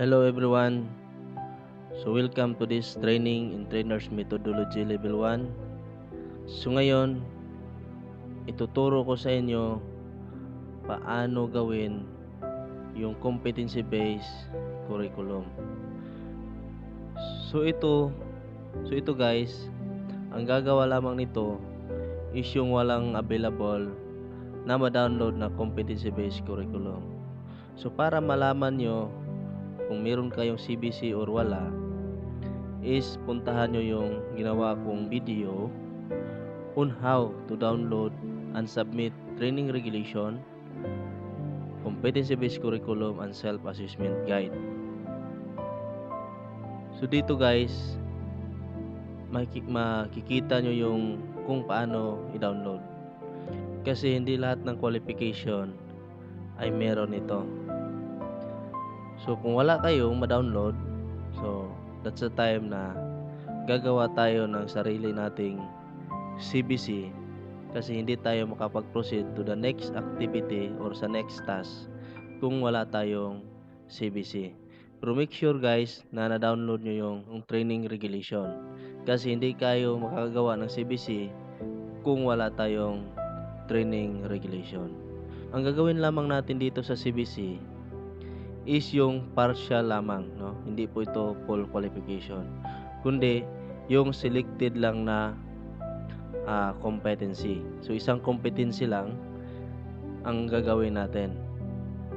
Hello everyone. So welcome to this training in Trainers Methodology Level 1. So ngayon, ituturo ko sa inyo paano gawin yung competency-based curriculum. So ito guys, ang gagawa lamang nito is yung walang available na ma-download na competency-based curriculum. So para malaman nyo kung meron kayong CBC or wala, is puntahan nyo yung ginawa kong video on how to download and submit training regulation, competency-based curriculum, and self-assessment guide. So dito guys, makikita nyo yung kung paano i-download. Kasi hindi lahat ng qualification ay meron ito. So kung wala kayong ma-download, so that's the time na gagawa tayo ng sarili nating CBC, kasi hindi tayo makapag-proceed to the next activity or sa next task kung wala tayong CBC. Pero make sure guys na na-download nyo yung training regulation, kasi hindi kayo makakagawa ng CBC kung wala tayong training regulation. Ang gagawin lamang natin dito sa CBC is yung partial lamang, no? Hindi po ito full qualification, kundi yung selected lang na competency. So isang competency lang ang gagawin natin,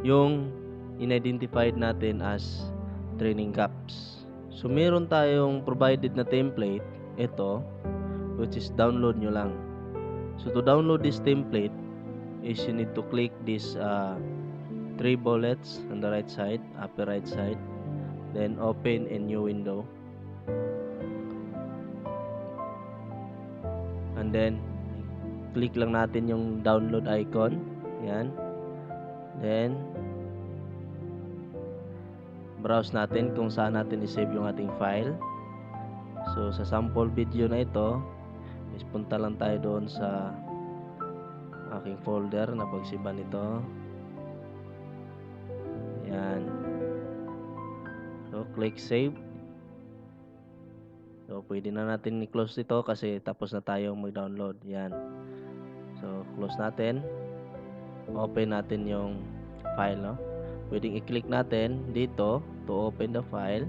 yung in-identified natin as training gaps. So meron tayong provided na template, ito, which is download nyo lang. So to download this template is you need to click this 3 bullets on the right side, upper right side, then open a new window, and then click lang natin yung download icon. Yan. Then browse natin kung saan natin i-save yung ating file. So sa sample video na ito is punta lang tayo doon sa aking folder na pagsiban nito. Yan. So click save. So pwede na natin i-close ito kasi tapos na tayong mag-download. Yan. So close natin. Open natin yung file, no? Pwedeng i-click natin dito to open the file.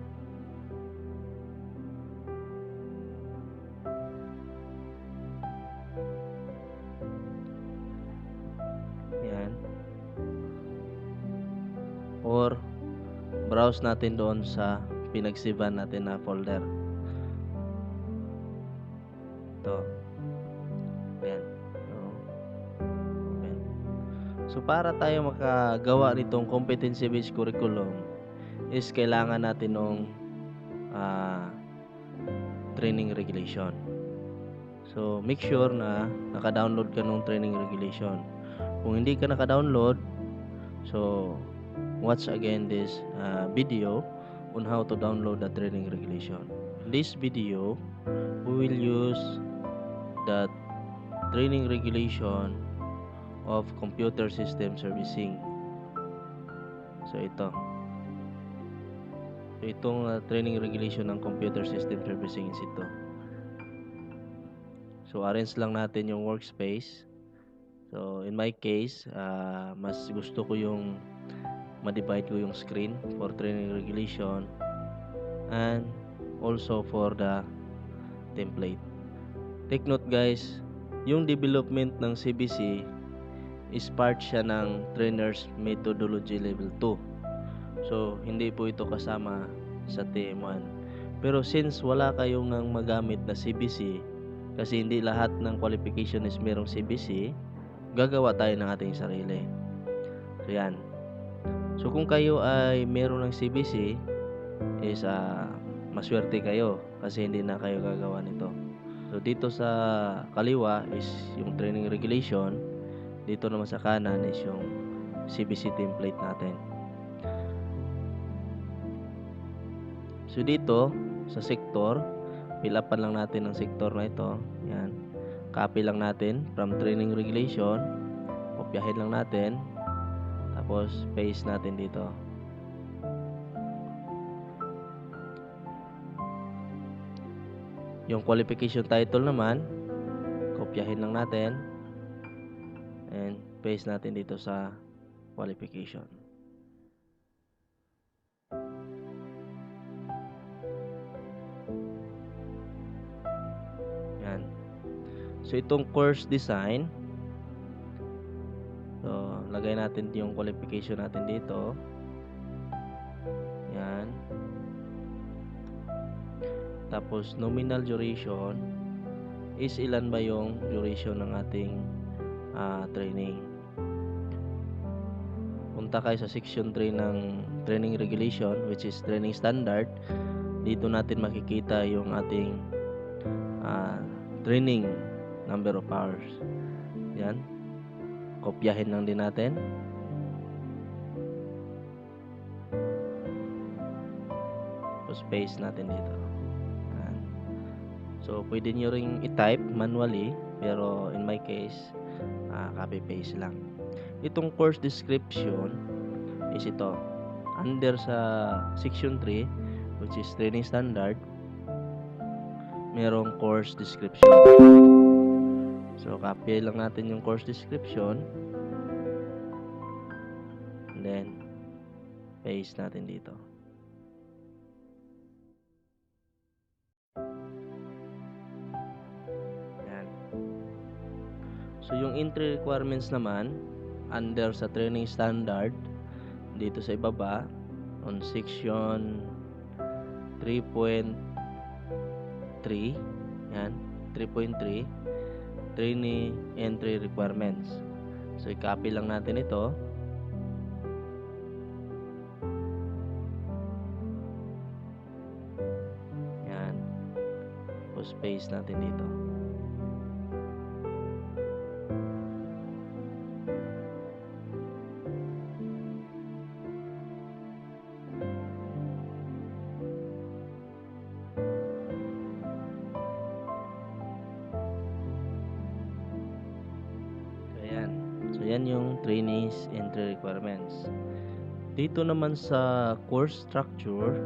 Yan. Or browse natin doon sa pinagsiban natin na folder. Ito. Yan. Open. So para tayo makagawa nitong competency-based curriculum is kailangan natin ng training regulation. So make sure na naka-download ka ng training regulation. Kung hindi ka naka-download, so watch again this video on how to download the training regulation. In this video, we will use the training regulation of computer system servicing. So itong training regulation ng computer system servicing is ito. So arrange lang natin yung workspace. So in my case, mas gusto ko yung ma-divide ko yung screen for training regulation and also for the template. Take note guys, yung development ng CBC is part siya ng Trainers Methodology Level 2. So hindi po ito kasama sa TM1. Pero since wala kayong nang magamit na CBC, kasi hindi lahat ng qualification is merong CBC, gagawa tayo ng ating sarili. So yan. So kung kayo ay meron ng CBC, is maswerte kayo kasi hindi na kayo gagawa nito. So dito sa kaliwa is yung training regulation, dito naman sa kanan is yung CBC template natin. So dito sa sector, fill upan lang natin ang sector na ito. Yan. Copy lang natin from training regulation. Kopyahin lang natin. Tapos paste natin dito. Yung qualification title naman, kopyahin lang natin and paste natin dito sa qualification. Yan. So itong course design, so lagay natin yung qualification natin dito. Yan. Tapos nominal duration is ilan ba yung duration ng ating training. Punta kayo sa section 3 ng training regulation, which is training standard. Dito natin makikita yung ating training number of hours. Yan. Kopyahin lang din natin. Tapos paste natin dito. Yan. So pwede nyo ring i-type manually, pero in my case copy paste lang. Itong course description is ito. Under sa section 3, which is training standard, merong course description. So copy lang natin yung course description and then paste natin dito. Yan. So yung entry requirements naman under sa training standard, dito sa ibaba on section 3.3, yan, 3.3, training entry requirements. So i-copy lang natin ito. Yan. Tapos paste natin dito. So yan yung trainees entry requirements. Dito naman sa course structure,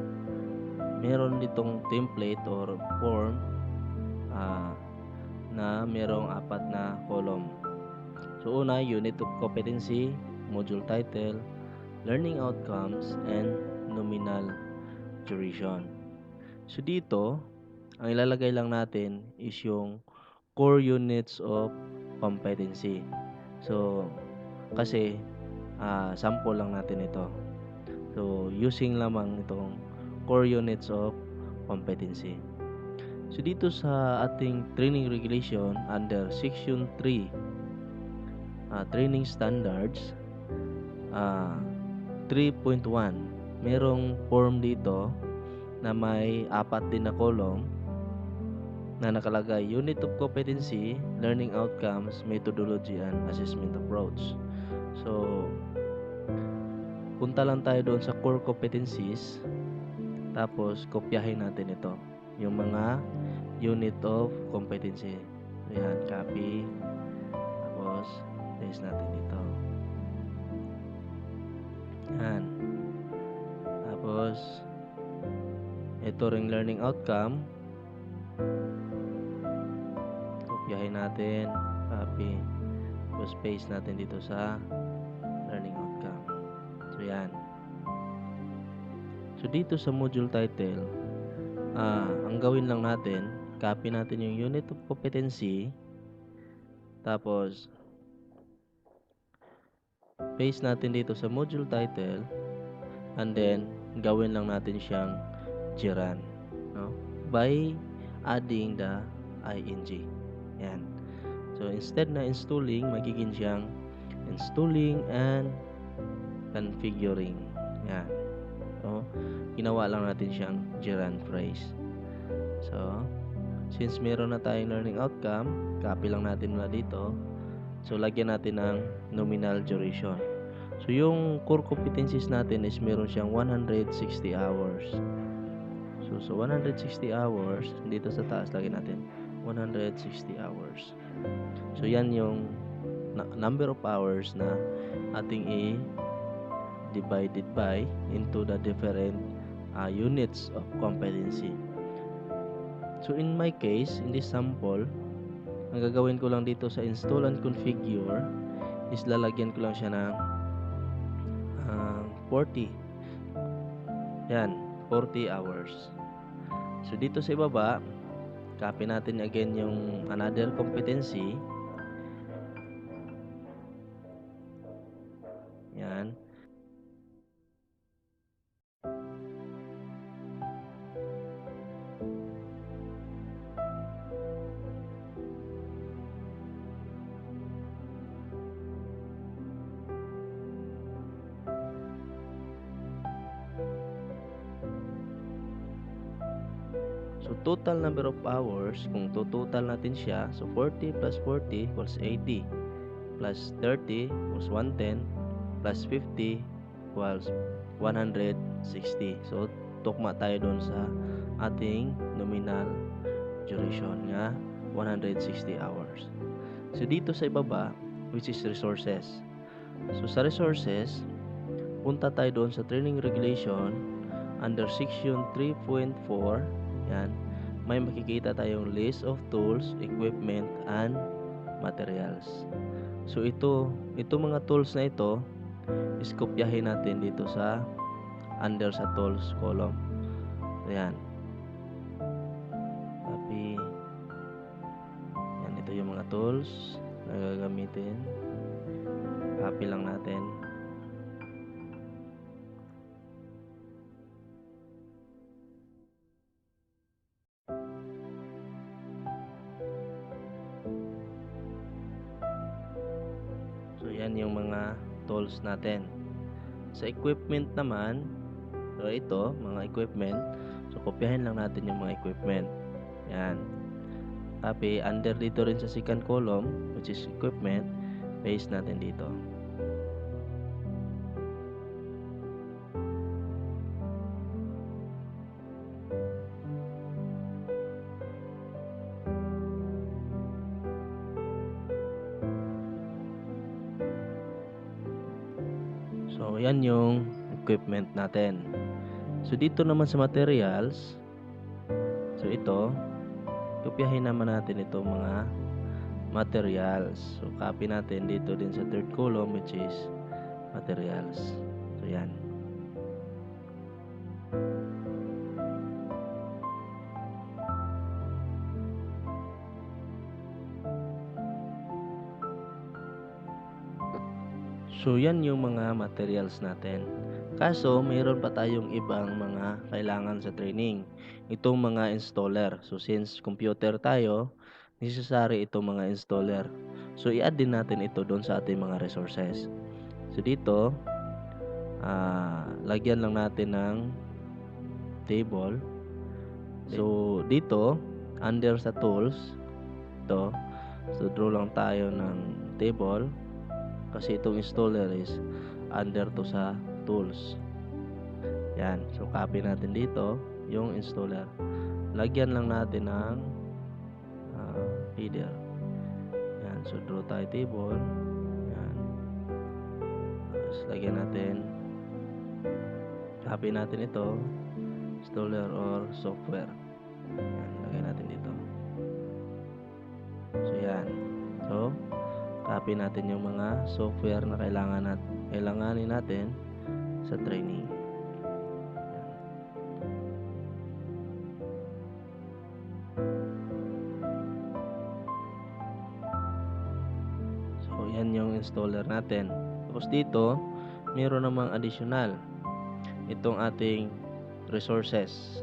meron ditong template or form na merong 4 na column. So una, unit of competency, module title, learning outcomes, and nominal duration. So dito, ang ilalagay lang natin is yung core units of competency. So kasi sample lang natin ito. So using lamang itong core units of competency. So dito sa ating training regulation under section 3 training standards 3.1, merong form dito na may 4 din na column na nakalagay unit of competency, learning outcomes, methodology, and assessment approach. So punta lang tayo doon sa core competencies, tapos kopyahin natin ito, yung mga unit of competency. So yan, copy, tapos paste natin dito. Yan. Tapos ito ring learning outcome, kopyahin natin, copy, tapos paste natin dito sa learning outcome. So yan. So dito sa module title, ang gawin lang natin, copy natin yung unit of competency, tapos paste natin dito sa module title, and then gawin lang natin siyang gerund, no? By adding the ing. Yan. So instead na installing, magiging siyang installing and configuring. Yan. So ginawa lang natin siyang gerund phrase. So since meron na tayong learning outcome, copy lang natin mula dito. So lagyan natin ng nominal duration. So yung core competencies natin is meron siyang 160 hours. So 160 hours, dito sa taas lagyan natin 160 hours. So yan yung number of hours na ating divided by into the different units of competency. So in my case, in this sample, ang gagawin ko lang dito sa install and configure is lalagyan ko lang siya ng 40. Yan, 40 hours. So dito sa ibaba, copy natin again yung another competency. Yan. So total number of hours, kung total natin siya, so 40 plus 40 equals 80, plus 30 equals 110, plus 50 equals 160. So tukma tayo doon sa ating nominal duration nga 160 hours. So dito sa ibaba, which is resources. So sa resources, punta tayo doon sa training regulation under section 3.4. Yan, may makikita tayong list of tools, equipment, and materials. So ito mga tools na ito is kopyahin natin dito sa under sa tools column. Ayan, copy. Yan, ito yung mga tools na gagamitin. Copy lang natin. So yan yung mga tools natin. Sa equipment naman, so ito, mga equipment. So kopyahin lang natin yung mga equipment. Yan. Copy, under dito rin sa second column, which is equipment, paste natin dito. So yan yung equipment natin. So dito naman sa materials, so ito, kopyahin naman natin itong mga materials. So copy natin dito din sa third column, which is materials. So yan. So yan yung mga materials natin. Kaso mayroon pa tayong ibang mga kailangan sa training. Itong mga installer. So since computer tayo, necessary itong mga installer. So i-add din natin ito doon sa ating mga resources. So dito, lagyan lang natin ng table. So dito, under sa tools, ito, so draw lang tayo ng table. Kasi itong installer is under to sa tools. Yan. So copy natin dito yung installer. Lagyan lang natin ng header. Yan. So draw tayo table. Yan. Tapos lagyan natin. Copy natin ito. Installer or software. Yan. Lagyan natin dito. So yan. So copy natin yung mga software na kailanganin natin sa training. So yan yung installer natin. Tapos dito, mayroon namang additional. Itong ating resources.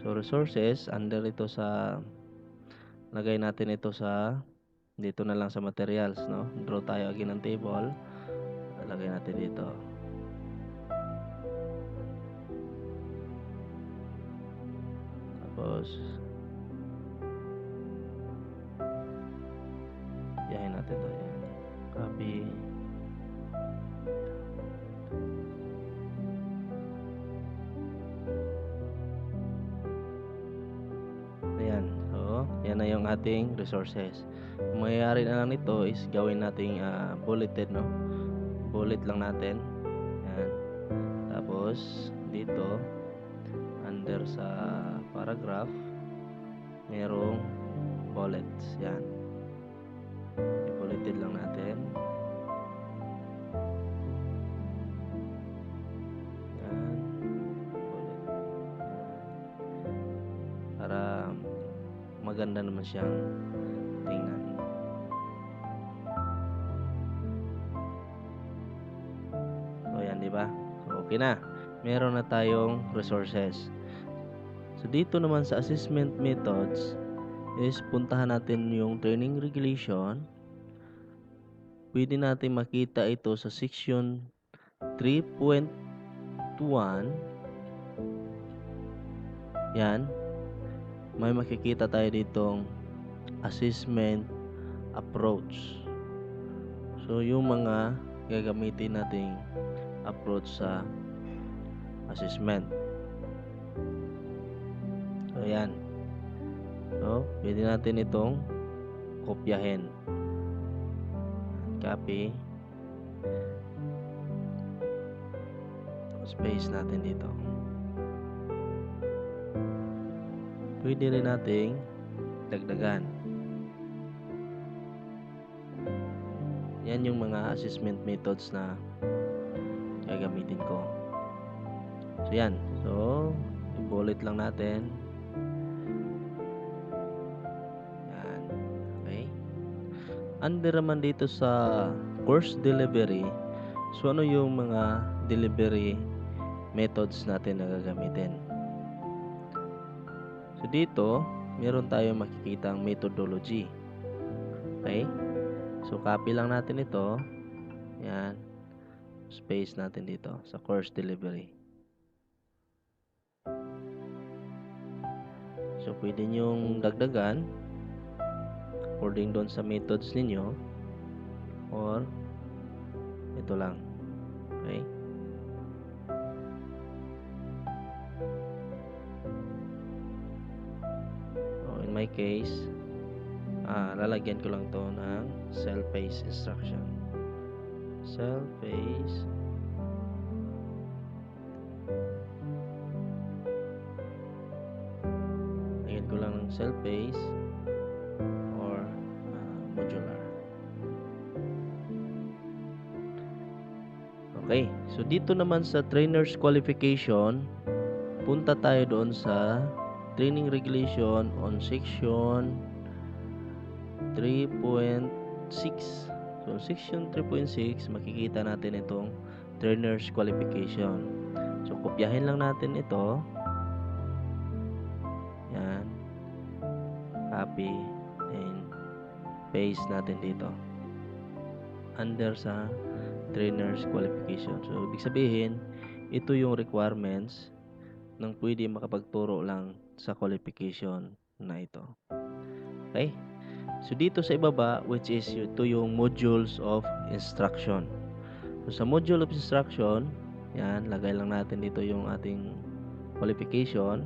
So resources, under ito sa lagay natin ito sa dito na lang sa materials, no? Draw tayo again ng table. Lagay natin dito. Tapos yahin natin to. Yan. Copy. Ayan. So, yan na yung ating resources. Ang mangyayari na lang nito is gawin nating bulleted, no? Bullet lang natin. Yan. Tapos dito under sa paragraph, merong bullets. Yan. Ibulitin lang natin. Yan. Bullet. Para maganda naman siyang tingnan. So, yan, di ba? So, okay na. Meron na tayong resources. So, dito naman sa assessment methods is puntahan natin yung training regulation. Pwede natin makita ito sa section 3.1. Yan. May makikita tayo ditong assessment approach. So, yung mga gagamitin nating approach sa assessment. So, yan. So, pwede natin itong kopyahin. Copy. Space natin dito. Pwede rin nating dagdagan. Yan yung mga assessment methods na gagamitin ko. So, yan. So, i-bullet lang natin. Yan. Okay. Under naman dito sa course delivery, so ano yung mga delivery methods natin na gagamitin? So, dito, meron tayong makikitang methodology. Okay? So, copy lang natin ito. Yan. Space natin dito sa course delivery. So, pwede nyong dagdagan according doon sa methods ninyo or ito lang. Okay? So, in my case, lalagyan ko lang to ng cell-based instruction. Cell-based lagyan ko lang ng cell-based or modular. Okay, so dito naman sa trainer's qualification, punta tayo doon sa training regulation on section 3.6. So, section 3.6, makikita natin itong trainer's qualification. So, kopyahin lang natin ito. Yan. Copy and paste natin dito. Under sa trainer's qualification. So, ibig sabihin, ito yung requirements ng pwede makapagturo lang sa qualification na ito. Okay? So, dito sa ibaba, which is ito yung modules of instruction. So, sa module of instruction, yan, lagay lang natin dito yung ating qualification.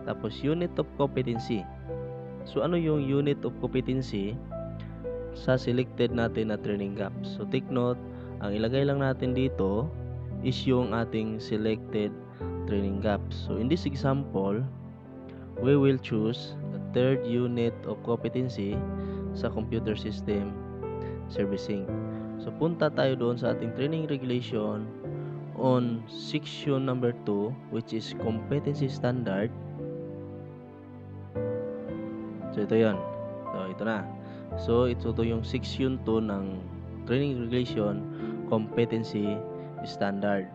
Tapos, unit of competency. So, ano yung unit of competency sa selected natin na training gaps? So, take note, ang ilagay lang natin dito is yung ating selected training gaps. So, in this example, we will choose the third unit of competency sa computer system servicing. So, punta tayo doon sa ating training regulation on section number 2, which is competency standard. So, ito yon. So, ito na. So, ito yung section 2 ng training regulation competency standard.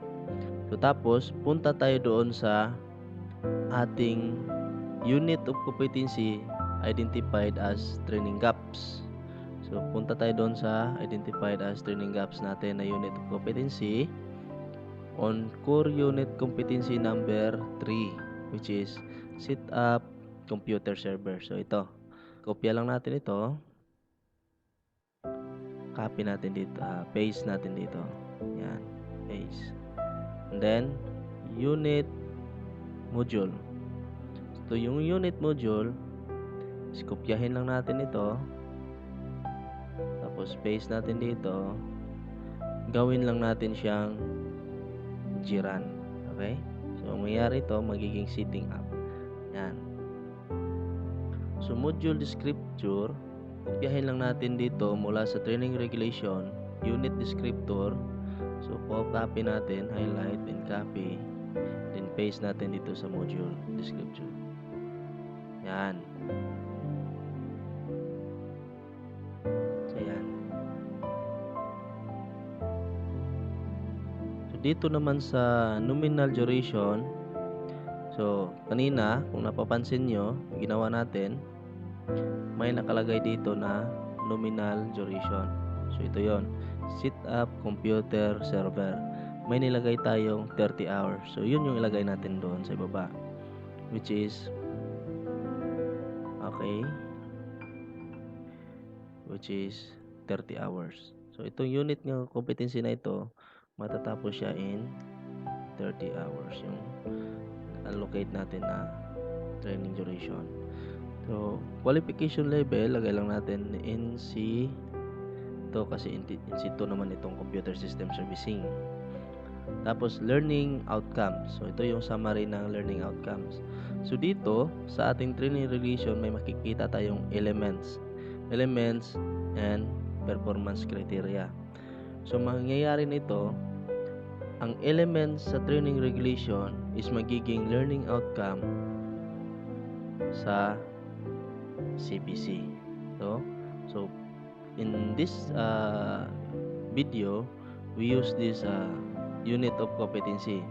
So, tapos, punta tayo doon sa ating unit of competency identified as training gaps. So, punta tayo doon sa identified as training gaps natin na unit of competency on core unit competency number 3, which is set up computer server. So, ito. Kopya lang natin ito. Copy natin dito. Paste natin dito. Yan. Paste. And then, unit module. So, yung unit module, is kopyahin lang natin ito. Tapos, paste natin dito. Gawin lang natin siyang jiran. Okay? So, So, ang mangyayari ito, magiging sitting up. Yan. So, module descriptor, kopyahin lang natin dito mula sa training regulation, unit descriptor. So, copy natin, highlight, then copy, then paste natin dito sa module descriptor. Yan. So, yan. So, dito naman sa nominal duration, so, kanina, kung napapansin nyo, ginawa natin, may nakalagay dito na nominal duration. So, ito yon, sit up computer server. May nilagay tayong 30 hours. So, yun yung ilagay natin doon sa ibaba. Which is, okay, which is 30 hours. So, itong unit ng competency na ito, matatapos siya in 30 hours. Yung allocate natin na training duration. So, qualification level, lagay lang natin NC ito kasi NC2 naman itong computer system servicing. Tapos, learning outcomes. So, ito yung summary ng learning outcomes. So, dito, sa ating training regulation, may makikita tayong elements and performance criteria. So, mangyayari nito, ang elements sa training regulation is magiging learning outcome sa CBC. So in this video, we use this unit of competency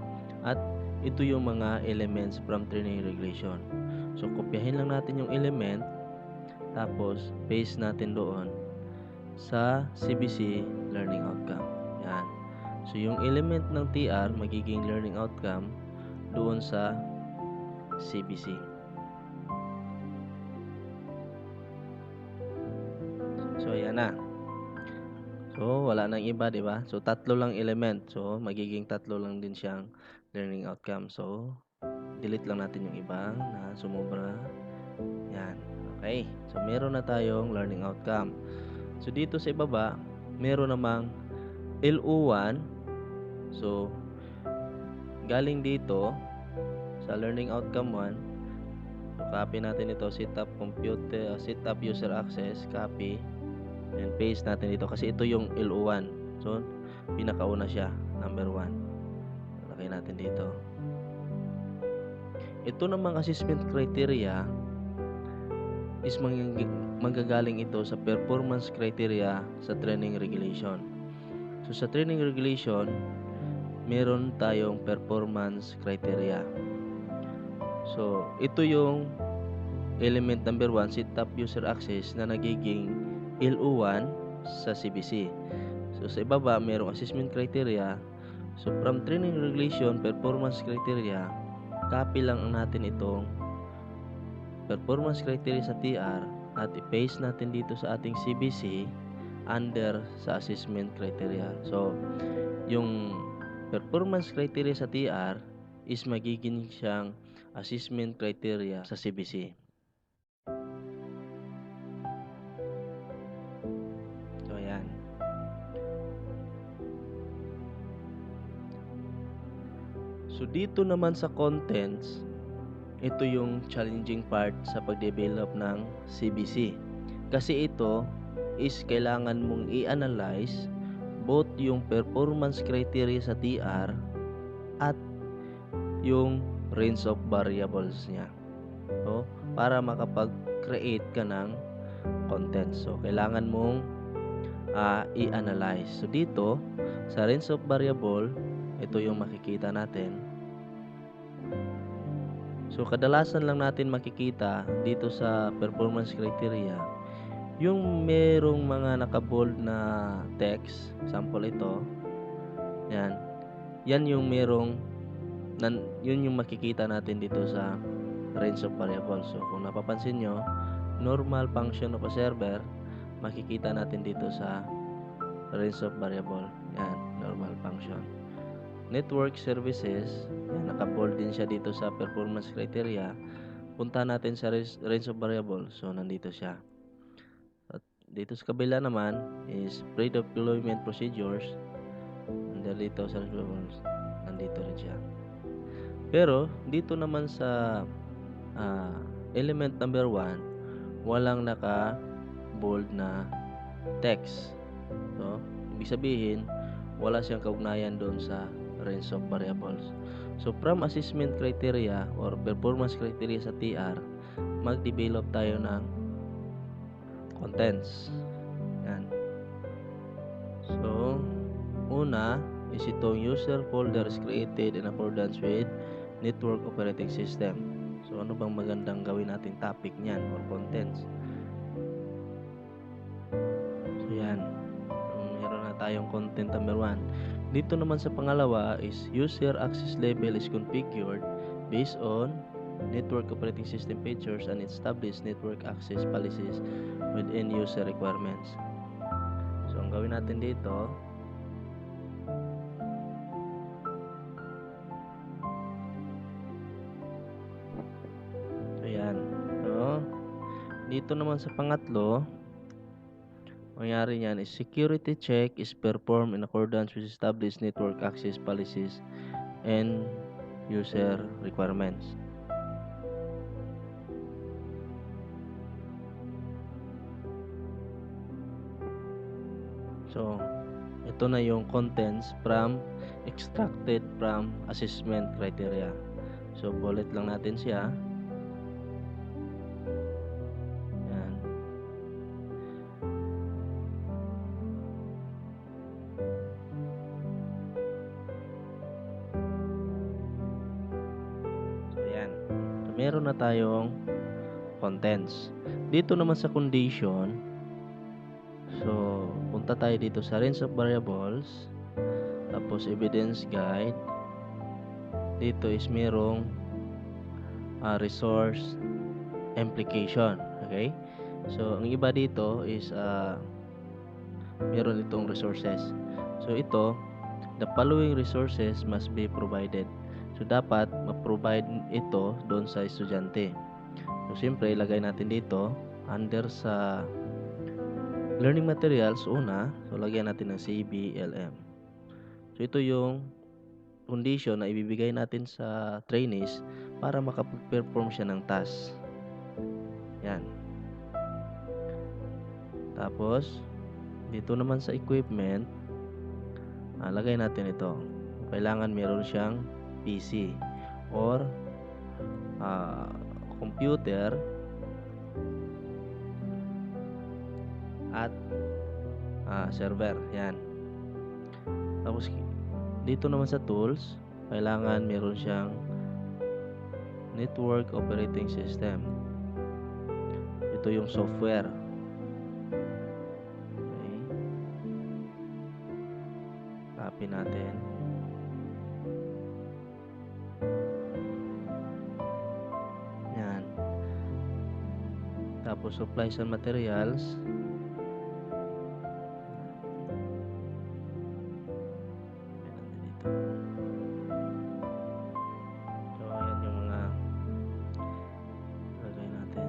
at ito yung mga elements from training regulation. So kopyahin lang natin yung element tapos paste natin doon sa CBC learning outcome. Yan. So yung element ng TR magiging learning outcome doon sa CBC. So, ayan na. So, wala nang iba, di ba? So, tatlo lang element. So, magiging tatlo lang din siyang learning outcome. So, delete lang natin yung iba na sumobra. Yan. Okay. So, meron na tayong learning outcome. So, dito sa ibaba, meron namang LO1. So, galing dito sa learning outcome 1. So, copy natin ito. Set up user access. Copy. And paste natin dito kasi ito yung LO1. So, pinakauna siya, number 1. Lagay natin dito. Ito namang assessment criteria is manggagaling ito sa performance criteria sa training regulation. So, sa training regulation, meron tayong performance criteria. So, ito yung element number 1, set up user access na nagiging LO1 sa CBC. So, sa ibaba, mayroong assessment criteria. So, from training regulation, performance criteria, copy lang natin itong performance criteria sa TR at i-paste natin dito sa ating CBC under sa assessment criteria. So, yung performance criteria sa TR is magiging siyang assessment criteria sa CBC. So, dito naman sa contents, ito yung challenging part sa pag-develop ng CBC. Kasi ito is kailangan mong i-analyze both yung performance criteria sa TR at yung range of variables niya. So, para makapag-create ka ng content. So, kailangan mong i-analyze. So, dito, sa range of variable, ito yung makikita natin. So, kadalasan lang natin makikita dito sa performance criteria, yung merong mga naka-bold na text. Sample ito. Yan. Yan yung merong, yun yung makikita natin dito sa range of variables. So, kung napapansin nyo, normal function of a server, makikita natin dito sa range of variable. Yan, normal function. Network services, yan, naka-bold din siya dito sa performance criteria. Punta natin sa range of variable. So, nandito siya. At dito sa kabila naman is pre-deployment procedures. Nandito sa nandito rin siya. Pero dito naman sa element number 1, walang naka-bold na text. So, ibig sabihin, wala siyang kaugnayan doon sa range of variables. So, from assessment criteria or performance criteria sa TR, mag-develop tayo ng contents. Yan. So, una is itong user folder is created in accordance with network operating system. So, ano bang magandang gawin nating topic niyan or contents? So, yan. Meron na tayong content number 1. Dito naman sa pangalawa is user access level is configured based on network operating system features and established network access policies within user requirements. So, ang gawin natin dito, ayan. So, dito naman sa pangatlo, mangyari niyan is security check is performed in accordance with established network access policies and user requirements. So, ito na yung contents extracted from assessment criteria. So, bullet lang natin siya. Yan. So, yan. So, meron na tayong contents. Dito naman sa condition, so, punta tayo dito sa range of variables, tapos evidence guide. Dito is merong resource implication. Okay? So, ang iba dito is meron itong resources. So, ito, the following resources must be provided. So, dapat ma-provide ito doon sa estudyante. So, siyempre, ilagay natin dito under sa learning materials una. So, lagyan natin ng CBLM. So, ito yung condition na ibibigay natin sa trainees para makapag-perform siya ng task. Yan. Tapos, dito naman sa equipment, lagay natin ito. Kailangan meron siyang PC or computer at server. Yan. Tapos dito naman sa tools, kailangan meron siyang network operating system. Ito yung software. Okay. Copy natin. Yan. Tapos supplies and materials. So, ayan yung mga lagay natin.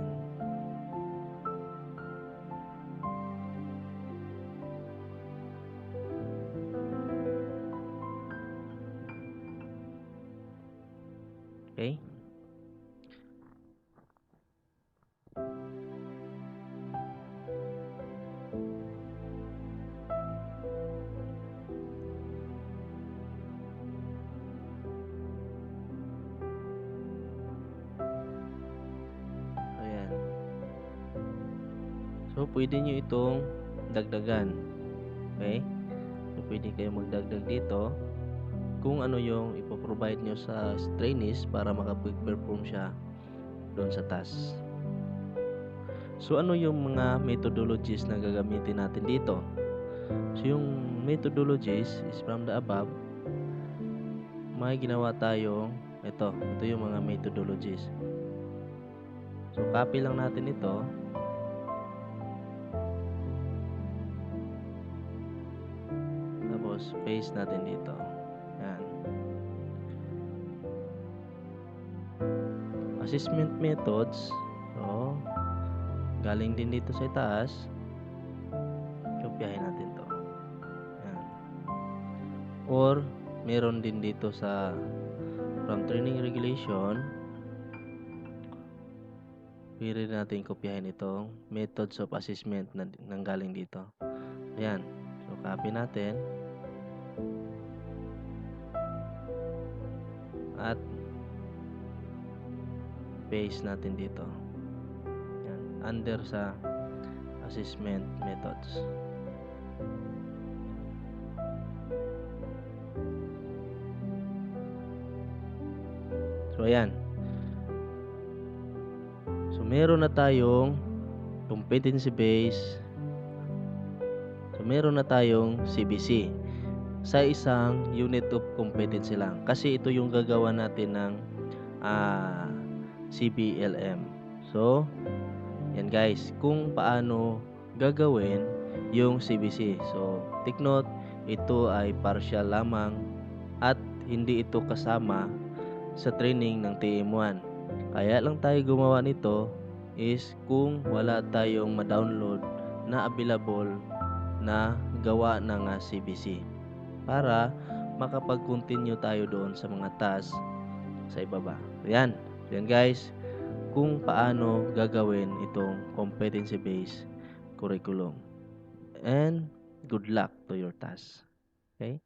Okay. Ayan. So, pwede nyo itong dagdagan. Okay? So, pwede kayo magdagdag dito kung ano yung ipoprovide nyo sa trainees para makapag-perform siya doon sa task. So, ano yung mga methodologies na gagamitin natin dito? So, yung methodologies is from the above. May ginawa tayong ito yung mga methodologies. So, copy lang natin ito. Tapos, paste natin dito. Yan. Assessment methods. So, galing din dito sa itaas. Kopyahin natin to. Yan. Or, meron din dito sa from training regulation, pwede natin kopyahin itong methods of assessment na nanggaling dito. Ayan. So, copy natin. At paste natin dito. Ayan. Under sa assessment methods. So, ayan. So, meron na tayong competency base. So, meron na tayong CBC sa isang unit of competency lang. Kasi ito yung gagawa natin ng CBLM. So, yan guys, kung paano gagawin yung CBC. So, take note, ito ay partial lamang at hindi ito kasama sa training ng TM1. Kaya lang tayo gumawa nito is kung wala tayong ma-download na available na gawa ng CBC para makapag-continue tayo doon sa mga tasks sa ibaba. Yan. Yan guys, kung paano gagawin itong competency-based curriculum. And good luck to your task. Okay?